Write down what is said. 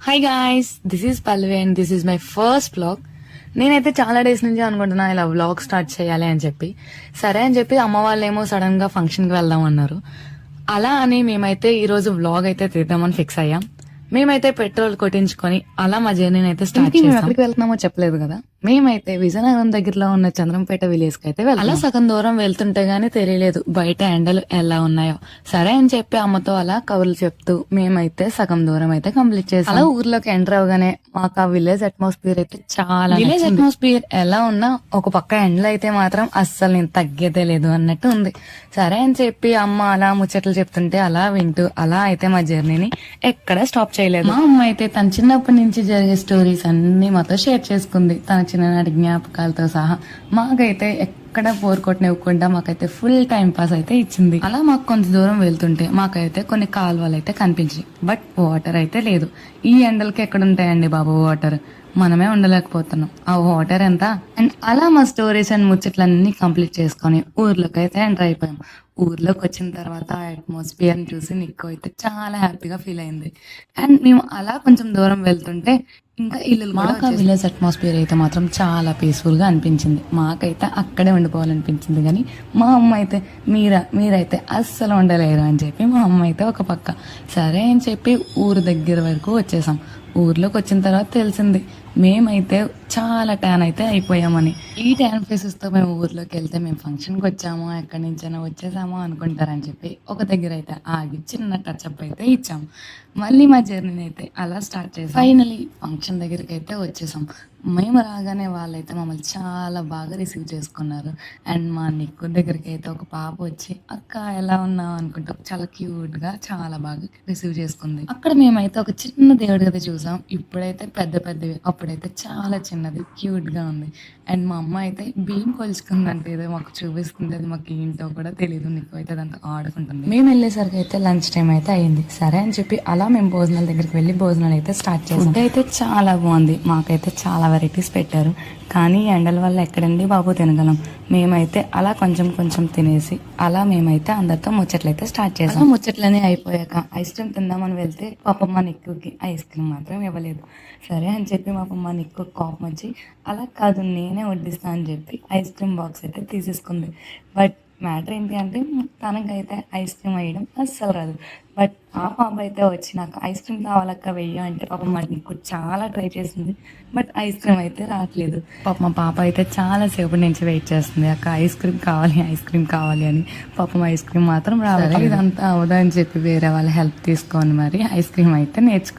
Hi guys, this is Pallavi and this is my first vlog. నేనైతే చాలా days నుంచి అనుకుంటున్నా ఇలా వ్లాగ్ స్టార్ట్ చేయాలి అని చెప్పి. సరే అని చెప్పి అమ్మ వాళ్ళేమో సడన్ గా ఫంక్షన్ కి వెళ్దాం అన్నారు. అలా అని మేమైతే ఈ రోజు వ్లాగ్ అయితే తీద్దామని ఫిక్స్ అయ్యాం. మేమైతే పెట్రోల్ కొట్టించుకొని అలా మా జర్నీ అయితే స్టార్ట్ చేసాం. ఎక్కడికి వెళ్తున్నామో చెప్పలేదు కదా. మేమైతే విజయనగరం దగ్గరలో ఉన్న చంద్రంపేట విలేజ్ కి అయితే అలా సగం దూరం వెళ్తుంటే గానీ తెలియలేదు బయట ఎండలు ఎలా ఉన్నాయో. సరే అని చెప్పి అమ్మతో అలా కబుర్లు చెప్తూ మేమైతే సగం దూరం అయితే కంప్లీట్ చేసాం. అలా ఊర్లోకి ఎంటర్ అవగానే మాకు ఆ విలేజ్ అట్మాస్ఫియర్ అయితే చాలా విలేజ్ అట్మాస్ఫియర్ ఎలా ఉన్నా ఒక పక్క ఎండలు అయితే మాత్రం అస్సలు నేను తగ్గేదే లేదు అన్నట్టు ఉంది. సరే అని చెప్పి అమ్మ అలా ముచ్చట్లు చెప్తుంటే అలా వింటూ అలా అయితే మా జర్నీని ఎక్కడ స్టాప్ చేయలేదు. మా అమ్మ అయితే తన చిన్నప్పటి నుంచి జరిగే స్టోరీస్ అన్ని మాతో షేర్ చేసుకుంది, తన చిన్ననాటి జ్ఞాపకాలతో సహా. మాకైతే ఎక్కడ బోర్ కొట్టనివ్వకుండా మాకైతే ఫుల్ టైం పాస్ అయితే ఇచ్చింది. అలా మాకు కొంత దూరం వెళ్తుంటే మాకైతే కొన్ని కాలువలు అయితే కనిపించాయి, బట్ వాటర్ అయితే లేదు. ఈ ఎండలకి ఎక్కడ ఉంటాయండి బాబు వాటర్, మనమే ఉండలేకపోతున్నాం. ఆ వాటర్ ఎంత. అండ్ అలా మా స్టోరీస్ అండ్ ముచ్చట్లన్నీ కంప్లీట్ చేసుకొని ఊర్లోకి అయితే ఎంటర్ అయిపోయాం. ఊర్లోకి వచ్చిన తర్వాత ఆ అట్మాస్ఫియర్ చూసి నిక్కు అయితే చాలా హ్యాపీగా ఫీల్ అయింది. అండ్ మేము అలా కొంచెం దూరం వెళ్తుంటే ఇంకా ఇల్లు, మాకు ఆ విలేజ్ అట్మాస్ఫియర్ అయితే మాత్రం చాలా పీస్ఫుల్ గా అనిపించింది. మాకైతే అక్కడే ఉండిపోవాలనిపించింది. కానీ మా అమ్మ అయితే మీరైతే అస్సలు ఉండలేరు అని చెప్పి మా అమ్మ అయితే ఒక పక్క సరే అని చెప్పి ఊరు దగ్గర వరకు వచ్చేసాం. ఊర్లోకి వచ్చిన తర్వాత తెలిసింది మేమైతే చాలా ట్యాన్ అయితే అయిపోయామని. ఈ ట్యాన్ ఫేసెస్ తో మేము ఊర్లోకి వెళ్తే మేము ఫంక్షన్ కి వచ్చామో ఎక్కడి నుంచైనా వచ్చేసామో అనుకుంటారని చెప్పి ఒక దగ్గర అయితే ఆగి చిన్న టచ్ అప్ అయితే ఇచ్చాము. మళ్ళీ మా జర్నీని అయితే అలా స్టార్ట్ చేసాం. ఫైనలీ ఫంక్షన్ దగ్గరికి అయితే వచ్చేసాం. మేము రాగానే వాళ్ళైతే మమ్మల్ని చాలా బాగా రిసీవ్ చేసుకున్నారు. అండ్ మా నిక్కు దగ్గరికి అయితే ఒక పాప వచ్చి అక్క ఎలా ఉన్నావు అనుకుంటా చాలా క్యూట్ గా చాలా బాగా రిసీవ్ చేసుకుంది. అక్కడ మేమైతే ఒక చిన్న దేవుడి గది చూసాం. ఇప్పుడైతే పెద్ద పెద్దవి, అప్పుడైతే చాలా చిన్నది క్యూట్ గా ఉంది. అండ్ మా అమ్మ అయితే బియ్యం కొలుచుకుందంటే ఏదో మాకు చూపిస్తుంది, అది మాకు ఏంటో కూడా తెలియదు. నిక్కు అయితే దాంతో ఆడుకుంటుంది. మేము వెళ్ళేసరికి అయితే లంచ్ టైం అయితే అయింది. సరే అని చెప్పి అలా మేము భోజనాల దగ్గరికి వెళ్ళి భోజనాలు అయితే స్టార్ట్ చేసాం. ఫుడ్ అయితే చాలా బాగుంది, మాకైతే చాలా వెరైటీస్ పెట్టారు. కానీ ఎండల వల్ల ఎక్కడండి బాబు తినగలం. మేమైతే అలా కొంచెం కొంచెం తినేసి అలా మేమైతే అందరితో ముచ్చట్లయితే స్టార్ట్ చేసాం. ముచ్చట్లనే అయిపోయాక ఐస్ క్రీమ్ తిందామని వెళ్తే పాపమ్మ నిక్కుకి ఐస్ క్రీమ్ మాత్రం ఇవ్వలేదు. సరే అని చెప్పి మా అమ్మ నిక్కు కోపం వచ్చి అలా కాదు నేనే వడ్డిస్తా అని చెప్పి ఐస్ క్రీమ్ బాక్స్ అయితే తీసేసుకుంది. బట్ మ్యాటర్ ఏంటి అంటే తనకైతే ఐస్ క్రీమ్ వేయడం అస్సలు రాదు. బట్ ఆ పాప అయితే వచ్చి నాకు ఐస్ క్రీమ్ కావాలక్క వెయ్యి అంటే పాపం మా నిక్కు చాలా ట్రై చేసింది, బట్ ఐస్ క్రీమ్ అయితే రావట్లేదు. పాప మా పాప అయితే చాలా సేపటి నుంచి వెయిట్ చేస్తుంది, అక్క ఐస్ క్రీమ్ కావాలి ఐస్ క్రీమ్ కావాలి అని. పాపం ఐస్ క్రీమ్ మాత్రం రావాలి. ఇదంతా అవదా అని చెప్పి వేరే వాళ్ళ హెల్ప్ తీసుకొని మరి ఐస్ క్రీమ్ అయితే నేర్చుకున్నాను.